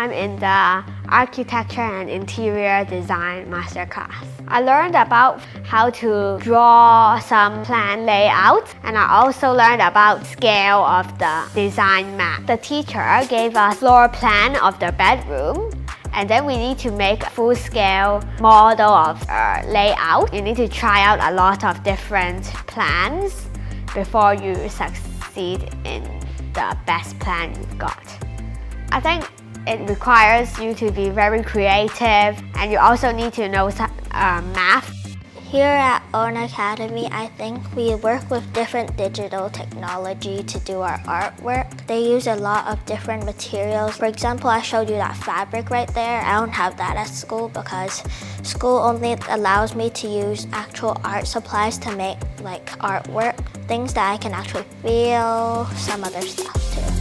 I'm in the Architecture and Interior Design Masterclass. I learned about how to draw some plan layout, and I also learned about scale of the design map. The teacher gave us floor plan of the bedroom, and then we need to make a full-scale model of our layout. You need to try out a lot of different plans before you succeed in the best plan you've got. I think it requires you to be very creative, and you also need to know math. Here at Own Academy, I think we work with different digital technology to do our artwork. They use a lot of different materials. For example, I showed you that fabric right there. I don't have that at school because school only allows me to use actual art supplies to make like artwork, things that I can actually feel, some other stuff too.